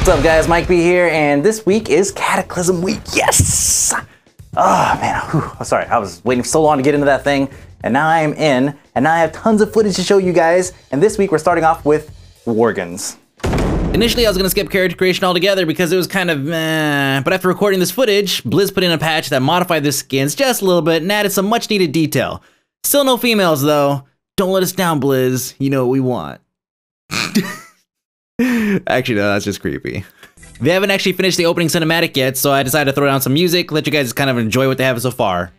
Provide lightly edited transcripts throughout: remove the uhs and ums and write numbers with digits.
What's up guys, Mike B here, and this week is Cataclysm week, yes! Oh man, whew. Sorry, I was waiting so long to get into that thing, and now I am in, and now I have tons of footage to show you guys, and this week we're starting off with Worgens. Initially I was going to skip character creation altogether because it was kind of meh, but after recording this footage, Blizz put in a patch that modified the skins just a little bit and added some much needed detail. Still no females though. Don't let us down, Blizz. You know what we want. Actually, no, that's just creepy. They haven't actually finished the opening cinematic yet, so I decided to throw down some music, let you guys kind of enjoy what they have so far.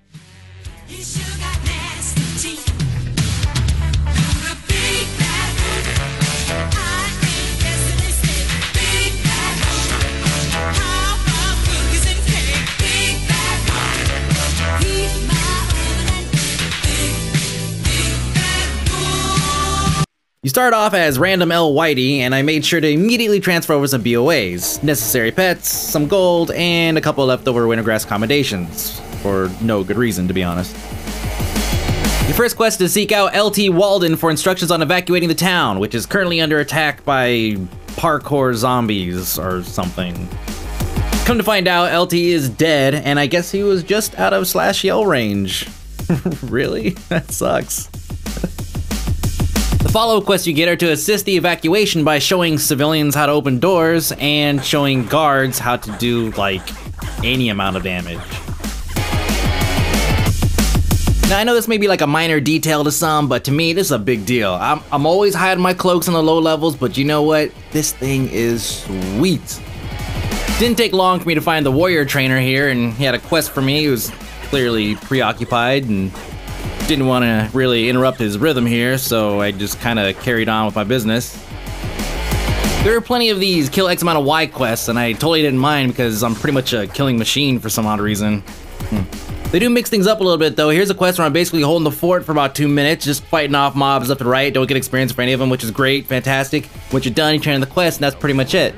You start off as Random L Whitey, and I made sure to immediately transfer over some BOAs, necessary pets, some gold, and a couple leftover Wintergrass accommodations. For no good reason, to be honest. Your first quest is to seek out LT Walden for instructions on evacuating the town, which is currently under attack by parkour zombies or something. Come to find out, LT is dead, and I guess he was just out of /yell range. Really? That sucks. The follow-up quests you get are to assist the evacuation by showing civilians how to open doors and showing guards how to do, like, any amount of damage. Now, I know this may be like a minor detail to some, but to me, this is a big deal. I'm always hiding my cloaks on the low levels, but you know what? This thing is sweet. Didn't take long for me to find the warrior trainer here, and he had a quest for me. He was clearly preoccupied and didn't want to really interrupt his rhythm here, so I just kind of carried on with my business. There are plenty of these kill X amount of Y quests, and I totally didn't mind because I'm pretty much a killing machine for some odd reason. They do mix things up a little bit though. Here's a quest where I'm basically holding the fort for about 2 minutes, just fighting off mobs left and right. Don't get experience for any of them, which is great, fantastic. Once you're done, you turn in the quest, and that's pretty much it.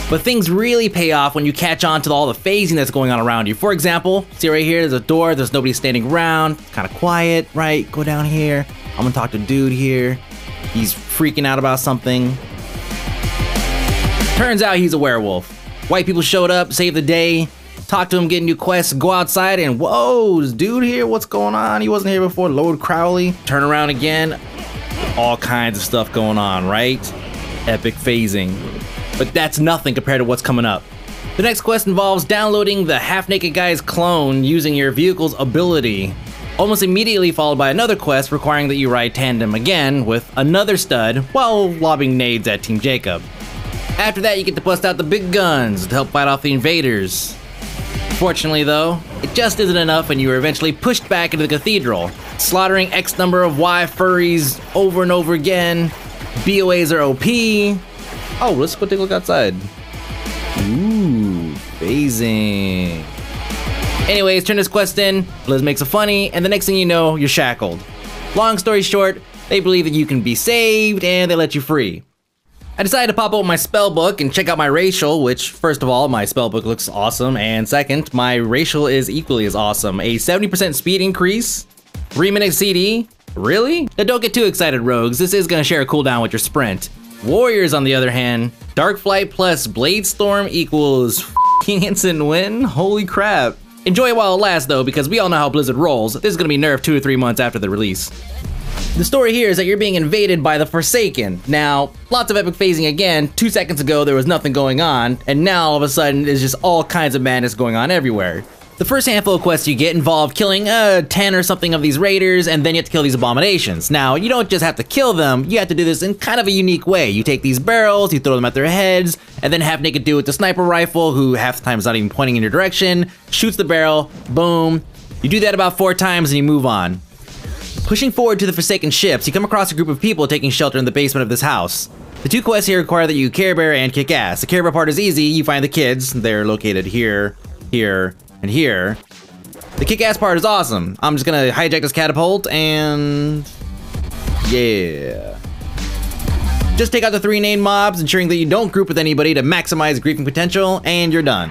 But things really pay off when you catch on to all the phasing that's going on around you. For example, see right here, there's a door, there's nobody standing around, kind of quiet, right? Go down here, I'm gonna talk to a dude here. He's freaking out about something. Turns out he's a werewolf. White people showed up, saved the day, talk to him, get new quests, go outside, and whoa, this dude here, what's going on? He wasn't here before, Lord Crowley. Turn around again, all kinds of stuff going on, right? Epic phasing. But that's nothing compared to what's coming up. The next quest involves downloading the half-naked guy's clone using your vehicle's ability. Almost immediately followed by another quest requiring that you ride tandem again with another stud while lobbing nades at Team Jacob. After that, you get to bust out the big guns to help fight off the invaders. Fortunately though, it just isn't enough and you are eventually pushed back into the cathedral, slaughtering X number of Y furries over and over again. BOAs are OP. Oh, let's go take a look outside. Ooh, phasing. Anyways, turn this quest in, Blizz makes a funny, and the next thing you know, you're shackled. Long story short, they believe that you can be saved, and they let you free. I decided to pop open my spellbook and check out my racial, which, first of all, my spellbook looks awesome, and second, my racial is equally as awesome. A 70% speed increase, 3-minute CD, really? Now don't get too excited, rogues, this is gonna share a cooldown with your sprint. Warriors, on the other hand, Dark Flight plus Blade Storm equals f***ing instant win? Holy crap. Enjoy it while it lasts though, because we all know how Blizzard rolls. This is gonna be nerfed 2 or 3 months after the release. The story here is that you're being invaded by the Forsaken. Now, lots of epic phasing again. 2 seconds ago there was nothing going on, and now all of a sudden there's just all kinds of madness going on everywhere. The first handful of quests you get involve killing 10 or something of these raiders, and then you have to kill these abominations. Now, you don't just have to kill them, you have to do this in kind of a unique way. You take these barrels, you throw them at their heads, and then half naked dude with the sniper rifle, who half the time is not even pointing in your direction, shoots the barrel, boom. You do that about 4 times and you move on. Pushing forward to the Forsaken ships, you come across a group of people taking shelter in the basement of this house. The 2 quests here require that you Care Bear and kick ass. The Care Bear part is easy, you find the kids, they're located here, here, and here. The kick-ass part is awesome. I'm just gonna hijack this catapult and yeah. Just take out the 3 named mobs, ensuring that you don't group with anybody to maximize griefing potential, and you're done.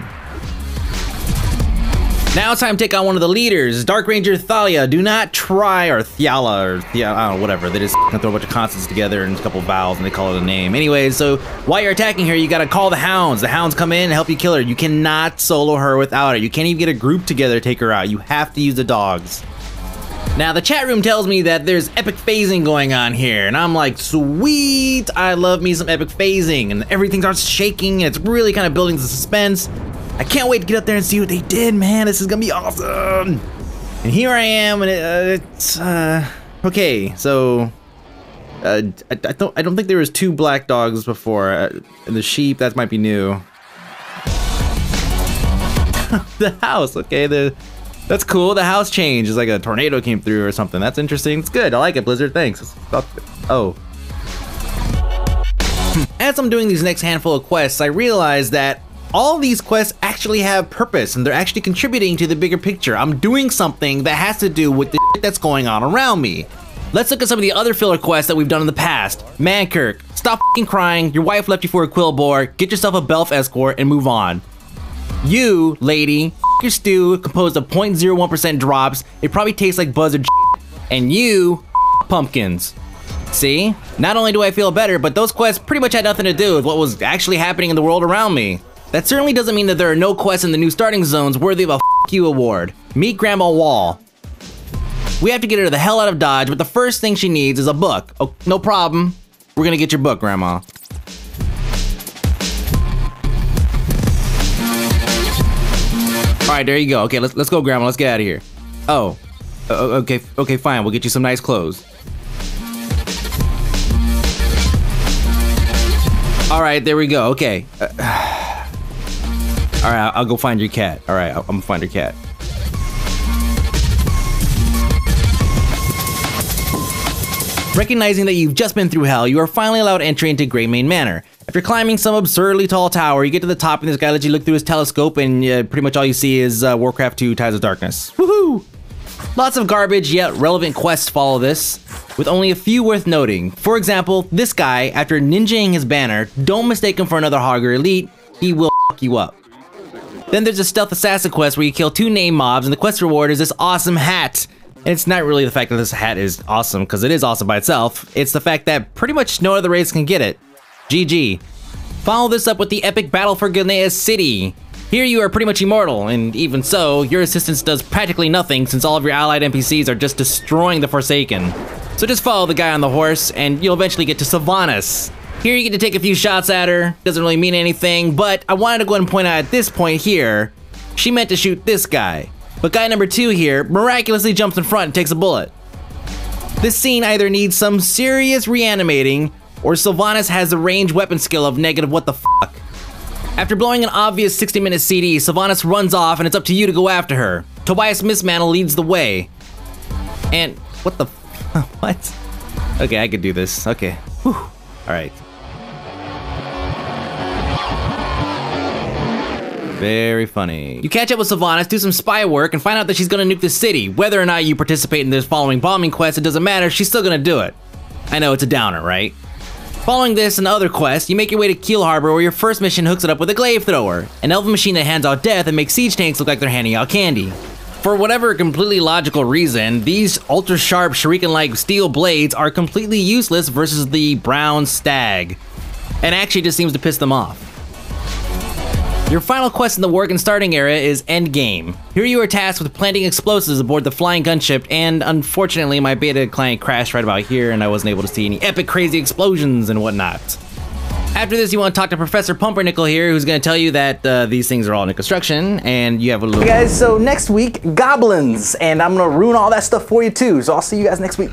Now it's time to take on one of the leaders, Dark Ranger Thalia. Do not try, or Thyala, or I don't know, whatever. They just throw a bunch of consonants together and a couple of vowels and they call it a name. Anyways, so while you're attacking her, you gotta call the hounds. The hounds come in and help you kill her. You cannot solo her without her. You can't even get a group together to take her out. You have to use the dogs. Now, the chat room tells me that there's epic phasing going on here, and I'm like, sweet, I love me some epic phasing, and everything starts shaking, and it's really kind of building the suspense. I can't wait to get up there and see what they did, man. This is gonna be awesome. And here I am, and okay, so I don't think there was 2 black dogs before. And the sheep, that might be new. The house, okay, that's cool. The house changed. It's like a tornado came through or something. That's interesting. It's good. I like it, Blizzard. Thanks. Oh. As I'm doing these next handful of quests, I realize that all these quests actually have purpose and they're actually contributing to the bigger picture. I'm doing something that has to do with the shit that's going on around me. Let's look at some of the other filler quests that we've done in the past. Mankirk, stop f***ing crying. Your wife left you for a Quillbore. Get yourself a Belf escort and move on. You, lady, your stew composed of 0.01% drops. It probably tastes like buzzard shit. And you, pumpkins. See? Not only do I feel better, but those quests pretty much had nothing to do with what was actually happening in the world around me. That certainly doesn't mean that there are no quests in the new starting zones worthy of a F you award. Meet Grandma Wall. We have to get her the hell out of Dodge, but the first thing she needs is a book. Oh, no problem. We're gonna get your book, Grandma. All right, there you go. Okay, let's go, Grandma. Let's get out of here. Oh, okay, fine. We'll get you some nice clothes. All right, there we go. Okay. All right, I'll go find your cat. All right, I'm gonna find your cat. Recognizing that you've just been through hell, you are finally allowed entry into Greymane Manor. After climbing some absurdly tall tower, you get to the top and this guy lets you look through his telescope and pretty much all you see is Warcraft 2 Tides of Darkness. Woohoo! Lots of garbage yet relevant quests follow this, with only a few worth noting. For example, this guy, after ninjaing his banner, don't mistake him for another Hogger Elite, he will f**k you up. Then there's a stealth assassin quest where you kill 2 name mobs and the quest reward is this awesome hat. And it's not really the fact that this hat is awesome, because it is awesome by itself. It's the fact that pretty much no other race can get it. GG. Follow this up with the epic battle for Gilnea's city. Here you are pretty much immortal, and even so, your assistance does practically nothing since all of your allied NPCs are just destroying the Forsaken. So just follow the guy on the horse, and you'll eventually get to Sylvanas. Here you get to take a few shots at her. Doesn't really mean anything, but I wanted to go ahead and point out at this point here, she meant to shoot this guy. But guy number 2 here miraculously jumps in front and takes a bullet. This scene either needs some serious reanimating, or Sylvanas has the range weapon skill of negative what the fuck. After blowing an obvious 60-minute CD, Sylvanas runs off and it's up to you to go after her. Tobias Mistmantle leads the way. And what the what? Okay, I could do this. Okay. Whew. All right. Very funny. You catch up with Sylvanas, do some spy work, and find out that she's gonna nuke the city. Whether or not you participate in this following bombing quest, it doesn't matter, she's still gonna do it. I know, it's a downer, right? Following this and other quests, you make your way to Keel Harbor where your first mission hooks it up with a glaive thrower, an elven machine that hands out death and makes siege tanks look like they're handing out candy. For whatever completely logical reason, these ultra-sharp shuriken-like steel blades are completely useless versus the brown stag, and actually just seems to piss them off. Your final quest in the Worgens starting area is Endgame. Here you are tasked with planting explosives aboard the flying gunship, and unfortunately my beta client crashed right about here and I wasn't able to see any epic crazy explosions and whatnot. After this, you want to talk to Professor Pumpernickel here, who's going to tell you that these things are all in construction, and you have a little... Hey guys, so next week, goblins, and I'm going to ruin all that stuff for you too, so I'll see you guys next week.